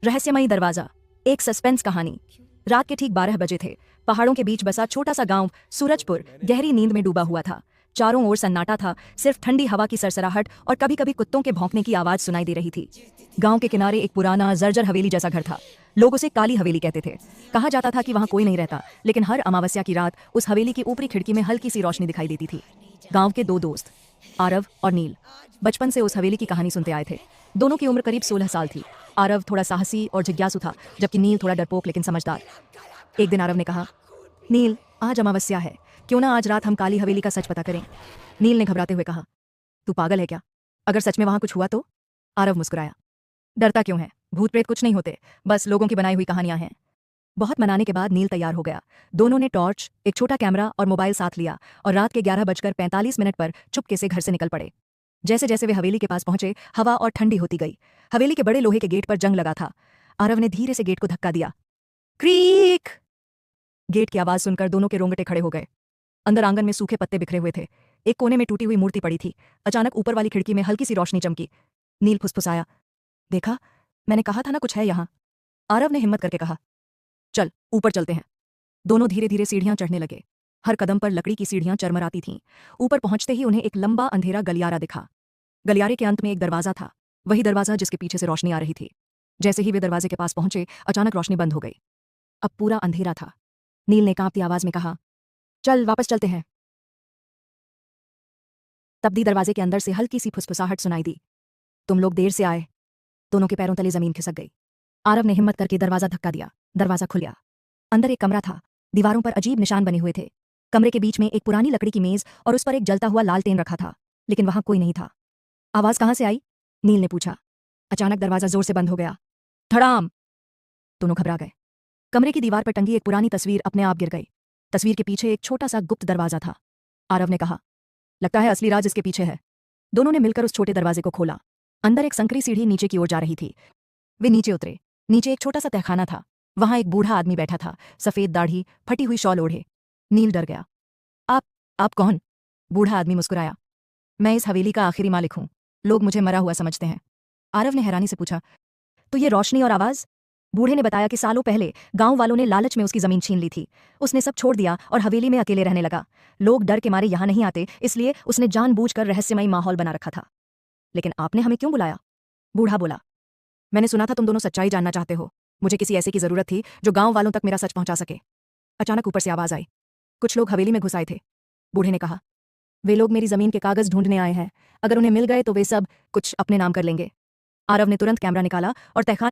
रहस्यमयी दरवाजा। एक सस्पेंस कहानी। रात के ठीक 12 बजे थे। पहाड़ों के बीच बसा छोटा सा गांव सूरजपुर गहरी नींद में डूबा हुआ था। चारों ओर सन्नाटा था, सिर्फ ठंडी हवा की सरसराहट और कभी कभी कुत्तों के भौंकने की आवाज सुनाई दे रही थी। गांव के किनारे एक पुराना जर्जर हवेली जैसा घर था। लोग उसे काली हवेली कहते थे। कहा जाता था कि वहां कोई नहीं रहता, लेकिन हर अमावस्या की रात उस हवेली की ऊपरी खिड़की में हल्की सी रोशनी दिखाई देती थी। गांव के दो दोस्त, आरव और नील, बचपन से उस हवेली की कहानी सुनते आए थे। दोनों की उम्र करीब 16 साल थी। आरव थोड़ा साहसी और जिज्ञासु था, जबकि नील थोड़ा डरपोक लेकिन समझदार। एक दिन आरव ने कहा, नील, आज अमावस्या है, क्यों ना आज रात हम काली हवेली का सच पता करें। नील ने घबराते हुए कहा, तू पागल है क्या? अगर सच में वहां कुछ हुआ तो? आरव मुस्कुराया, डरता क्यों है? भूत प्रेत कुछ नहीं होते, बस लोगों की बनाई हुई कहानियां हैं। बहुत मनाने के बाद नील तैयार हो गया। दोनों ने टॉर्च, एक छोटा कैमरा और मोबाइल साथ लिया और रात के 11:45 पर चुपके से घर से निकल पड़े। जैसे जैसे वे हवेली के पास पहुंचे, हवा और ठंडी होती गई। हवेली के बड़े लोहे के गेट पर जंग लगा था। आरव ने धीरे से गेट को धक्का दिया। क्रीक! गेट की आवाज सुनकर दोनों के रोंगटे खड़े हो गए। अंदर आंगन में सूखे पत्ते बिखरे हुए थे। एक कोने में टूटी हुई मूर्ति पड़ी थी। अचानक ऊपर वाली खिड़की में हल्की सी रोशनी चमकी। नील फुसफुसाया, देखा, मैंने कहा था ना कुछ है यहाँ। आरव ने हिम्मत करके कहा, चल ऊपर चलते हैं। दोनों धीरे धीरे सीढ़ियां चढ़ने लगे। हर कदम पर लकड़ी की सीढ़ियां चरमराती थीं। ऊपर पहुंचते ही उन्हें एक लंबा अंधेरा गलियारा दिखा। गलियारे के अंत में एक दरवाजा था, वही दरवाजा जिसके पीछे से रोशनी आ रही थी। जैसे ही वे दरवाजे के पास पहुंचे, अचानक रोशनी बंद हो गई। अब पूरा अंधेरा था। नील ने कांपती आवाज में कहा, चल वापस चलते हैं। तब्दी दरवाजे के अंदर से हल्की सी फुसफुसाहट सुनाई दी, तुम लोग देर से आए। दोनों के पैरों तले जमीन खिसक गई। आरव ने हिम्मत करके दरवाजा धक्का दिया। दरवाजा खुल गया। अंदर एक कमरा था। दीवारों पर अजीब निशान बने हुए थे। कमरे के बीच में एक पुरानी लकड़ी की मेज और उस पर एक जलता हुआ लालटेन रखा था, लेकिन वहां कोई नहीं था। आवाज कहां से आई? नील ने पूछा। अचानक दरवाजा जोर से बंद हो गया। धड़ाम! दोनों घबरा गए। कमरे की दीवार पर टंगी एक पुरानी तस्वीर अपने आप गिर गई। तस्वीर के पीछे एक छोटा सा गुप्त दरवाजा था। आरव ने कहा, लगता है असली राज इसके पीछे है। दोनों ने मिलकर उस छोटे दरवाजे को खोला। अंदर एक संकरी सीढ़ी नीचे की ओर जा रही थी। वे नीचे उतरे। नीचे एक छोटा सा तहखाना था। वहां एक बूढ़ा आदमी बैठा था, सफेद दाढ़ी, फटी हुई शॉल ओढ़े। नील डर गया। आप आप कौन? बूढ़ा आदमी मुस्कुराया, मैं इस हवेली का आखिरी मालिक हूं। लोग मुझे मरा हुआ समझते हैं। आरव ने हैरानी से पूछा, तो ये रोशनी और आवाज? बूढ़े ने बताया कि सालों पहले गांव वालों ने लालच में उसकी जमीन छीन ली थी। उसने सब छोड़ दिया और हवेली में अकेले रहने लगा। लोग डर के मारे यहां नहीं आते, इसलिए उसने जानबूझकर रहस्यमयी माहौल बना रखा था। लेकिन आपने हमें क्यों बुलाया? बूढ़ा बोला, मैंने सुना था तुम दोनों सच्चाई जानना चाहते हो। मुझे किसी ऐसे की जरूरत थी जो गांव वालों तक मेरा सच पहुंचा सके। अचानक ऊपर से आवाज आई, कुछ लोग हवेली में घुस आए थे। बूढ़े ने कहा, वे लोग मेरी जमीन के कागज ढूंढने आए हैं। अगर उन्हें मिल गए तो वे सब कुछ अपने नाम कर लेंगे। आरव ने तुरंत कैमरा निकाला और तहखाने